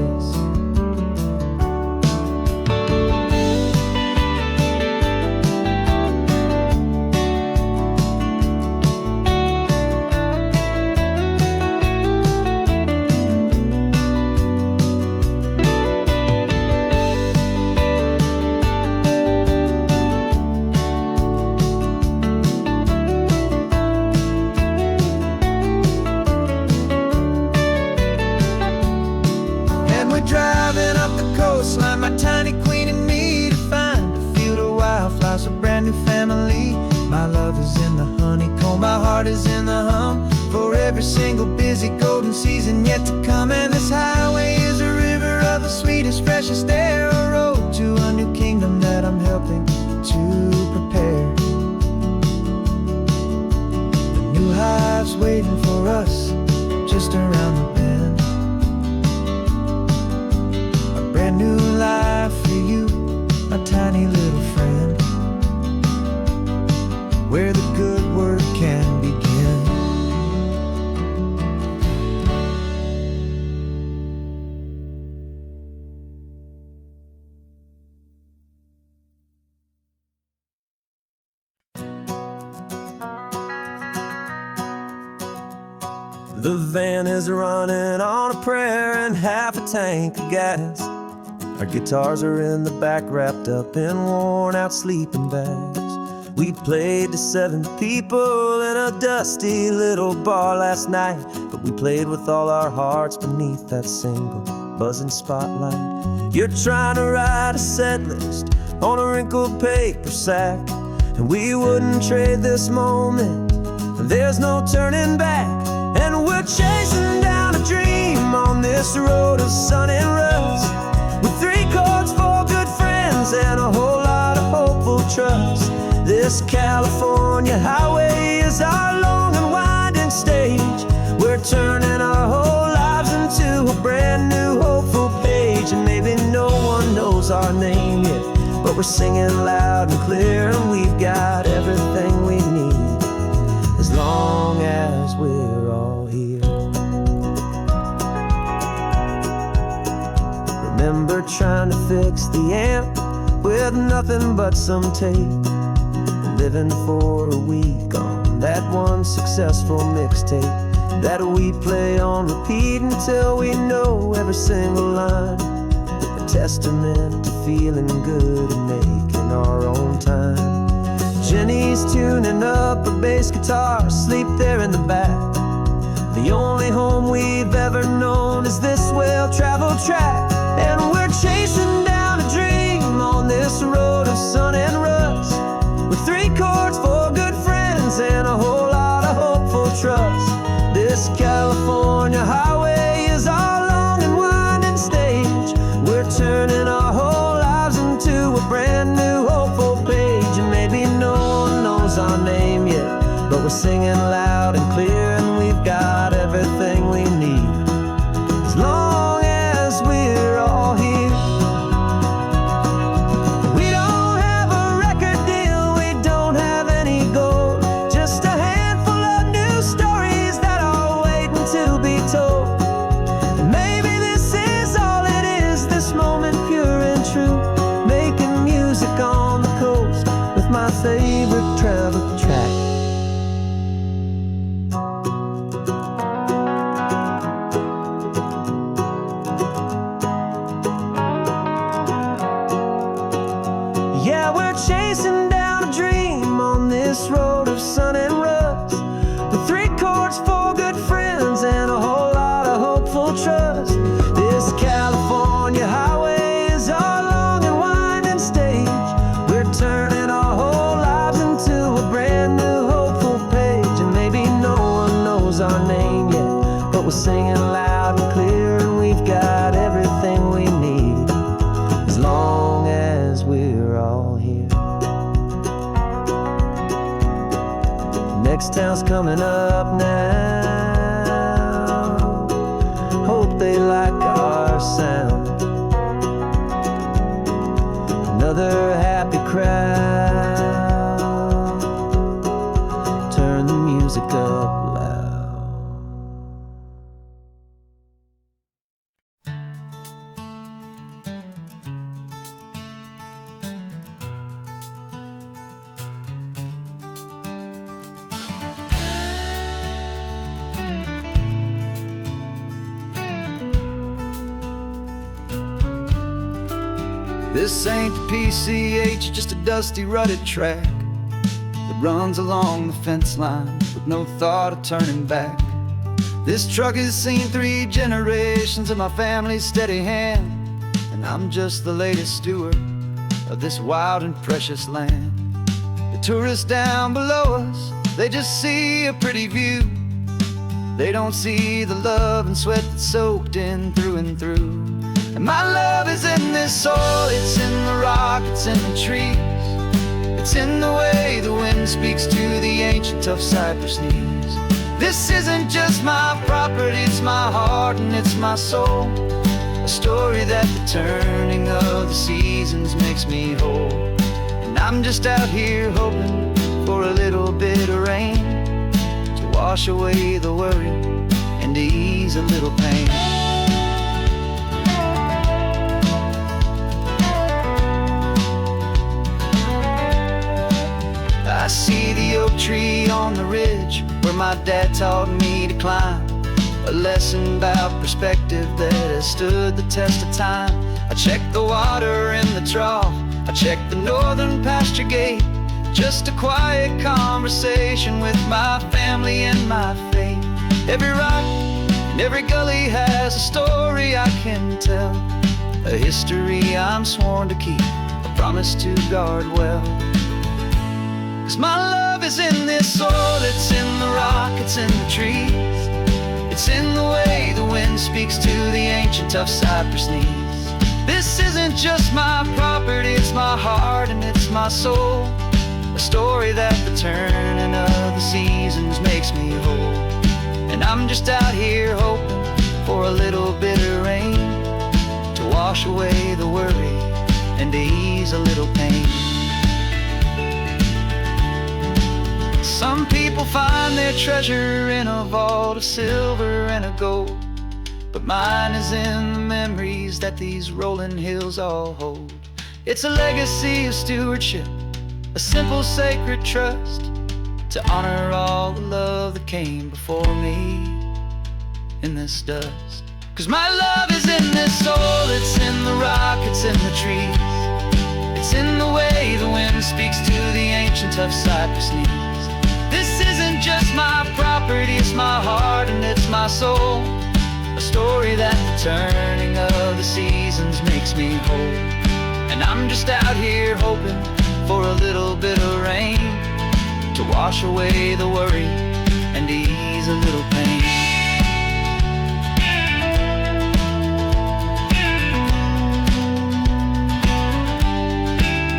Driving up the coastline, my tiny queen and me, to find a field of wildflowers, a brand new family. My love is in the honeycomb, my heart is in the hum, for every single busy golden season yet to come. And this highway is a river of the sweetest, freshest air, a road to a new kingdom that I'm helping to prepare. The new hive's waiting for us just around the bend. Brand new life for you, my tiny little friend, where the good work can begin. The van is running on a prayer and half a tank of gas. Our guitars are in the back, wrapped up in worn-out sleeping bags. We played to 7 people in a dusty little bar last night, but we played with all our hearts beneath that single buzzing spotlight. You're trying to write a set list on a wrinkled paper sack, and we wouldn't trade this moment, and there's no turning back. And we're chasing down a dream on this road of sun and rust, with 3 chords, 4 good friends, and a whole lot of hopeful trust. This California highway is our long and winding stage. We're turning our whole lives into a brand new hopeful page. And maybe no one knows our name yet, but we're singing loud and clear, and we've got everything we need, as long as we're all here. Remember trying to fix the amp with nothing but some tape, living for a week on that one successful mixtape that we play on repeat until we know every single line. testament to feeling good and making our own time. Jenny's tuning up her bass guitar, asleep there in the back. The only home we've ever known is this well-traveled track. And we're chasing down a dream on this road of sun and rust, with 3 chords for good friends and a whole lot of hopeful trust. This California highway is our long and winding stage. We're turning our whole lives into a brand new hopeful page. And maybe no one knows our name yet, but we're singing loud and clear, and we've got everything we need as long as we're all here. We don't have a record deal, we don't have any gold, just a handful of new stories that are waiting to be told. And maybe this is all it is, this moment pure and true, making music on the coast with my favorite travel track. Yeah, we're chasing down a dream on this road of sun and rust, with 3 chords for good friends and a whole lot of hopeful trust. This California highway is our long and winding stage. We're turning our whole lives into a brand new hopeful page. And maybe no one knows our name yet, but we're singing loud and clear, and we've got everything we need as long as we're all here. Next town's coming up now, hope they like our sound. Another happy crowd, turn the music up loud. This ain't the PCH, just a dusty, rutted track that runs along the fence line with no thought of turning back. This truck has seen 3 generations of my family's steady hand, and I'm just the latest steward of this wild and precious land. The tourists down below us, they just see a pretty view. They don't see the love and sweat that's soaked in through and through. And my love is in this soil, it's in the rock, it's in the trees. It's in the way the wind speaks to the ancient tough cypress knees. This isn't just my property, it's my heart and it's my soul. A story that the turning of the seasons makes me whole. And I'm just out here hoping for a little bit of rain to wash away the worry and to ease a little pain. I see the oak tree on the ridge where my dad taught me to climb, a lesson about perspective that has stood the test of time. I check the water in the trough, I check the northern pasture gate, just a quiet conversation with my family and my faith. Every rock and every gully has a story I can tell, a history I'm sworn to keep, a promise to guard well. 'Cause my love is in this soil, it's in the rock, it's in the trees. It's in the way the wind speaks to the ancient tough cypress knees. This isn't just my property, it's my heart and it's my soul. A story that the turning of the seasons makes me whole. And I'm just out here hoping for a little bit of rain to wash away the worry and to ease a little pain. Some people find their treasure in a vault of silver and of gold, but mine is in the memories that these rolling hills all hold. It's a legacy of stewardship, a simple sacred trust, to honor all the love that came before me in this dust. 'Cause my love is in this soul, it's in the rock, it's in the trees. It's in the way the wind speaks to the ancient tough cypress knees. This isn't just my property, it's my heart and it's my soul. A story that the turning of the seasons makes me whole. And I'm just out here hoping for a little bit of rain to wash away the worry and ease a little pain.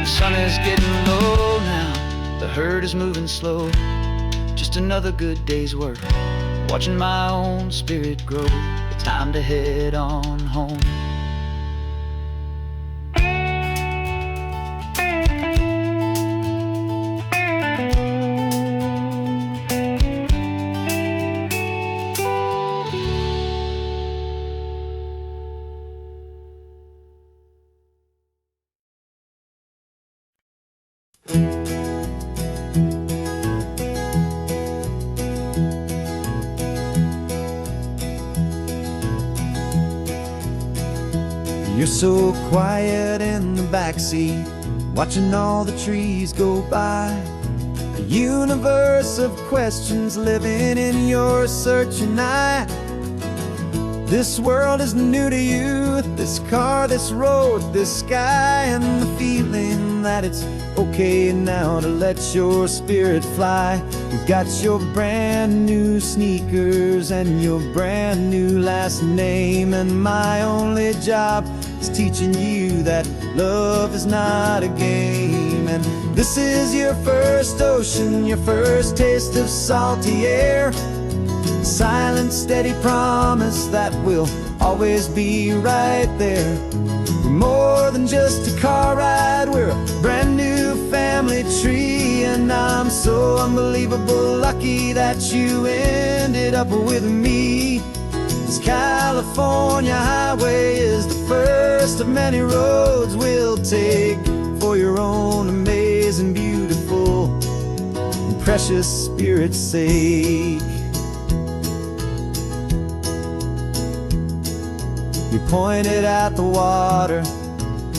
The sun is getting low now, the herd is moving slow. Just another good day's work, watching my own spirit grow. Time to head on home. You're so quiet in the backseat, watching all the trees go by. A universe of questions living in your searching eye. This world is new to you, this car, this road, this sky, and the feeling that it's okay now to let your spirit fly. You've got your brand new sneakers and your brand new last name, and my only job is teaching you that love is not a game. And this is your first ocean, your first taste of salty air. Silent, steady promise that we'll always be right there. We're more than just a car ride, we're a brand new family tree. And I'm so unbelievable lucky that you ended up with me. This California highway is the first of many roads we'll take for your own amazing, beautiful, and precious spirit's sake. You pointed at the water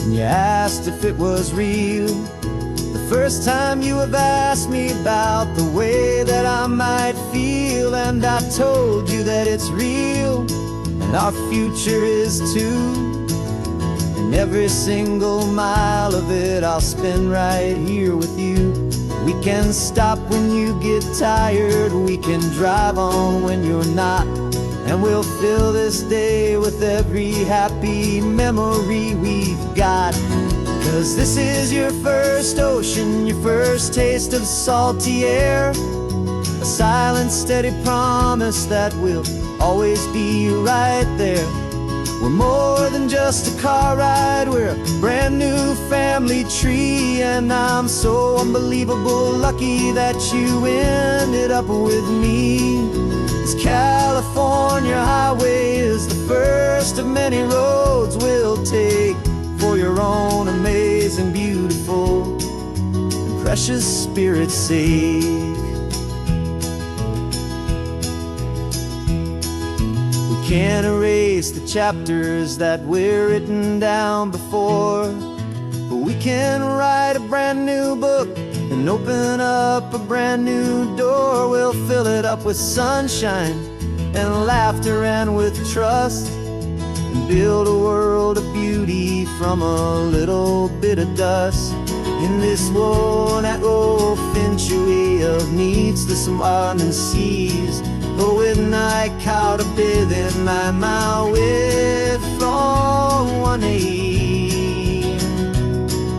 and you asked if it was real. The first time you have asked me about the way that I might feel, and I told you that it's real and our future is too. And every single mile of it I'll spend right here with you. We can stop when you get tired, we can drive on when you're not, and we'll fill this day with every happy memory we've got. 'Cause this is your first ocean, your first taste of salty air. A silent, steady promise that we'll always be right there. We're more than just a car ride, we're a brand new family tree. And I'm so unbelievable lucky that you ended up with me. This California highway is the first of many roads we'll take for your own amazing, beautiful, and precious spirit's sake. We can't erase the chapters that we're written down before, but we can write a brand new book and open up a brand new door. We'll fill it up with sunshine and laughter and with trust, and build a world of beauty from a little bit of dust. In this world that finchuí of needs the smarten seas, but with night caught a bit in my way from one aim.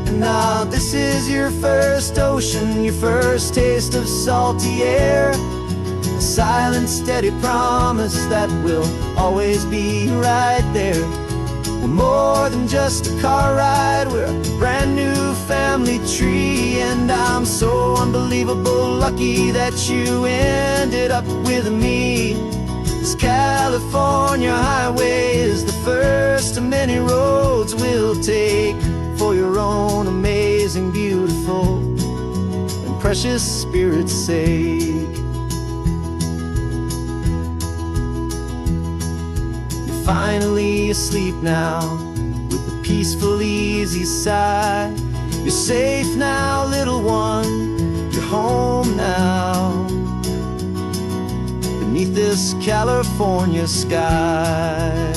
And now this is your first ocean, your first taste of salty air. A silent, steady promise that we'll always be right there. We're more than just a car ride, we're a brand new family tree. And I'm so unbelievable lucky that you ended up with me. This California highway is the first of many roads we'll take for your own amazing, beautiful, and precious spirit's sake. finally asleep now, with a peaceful, easy sigh. You're safe now, little one, you're home now, beneath this California sky.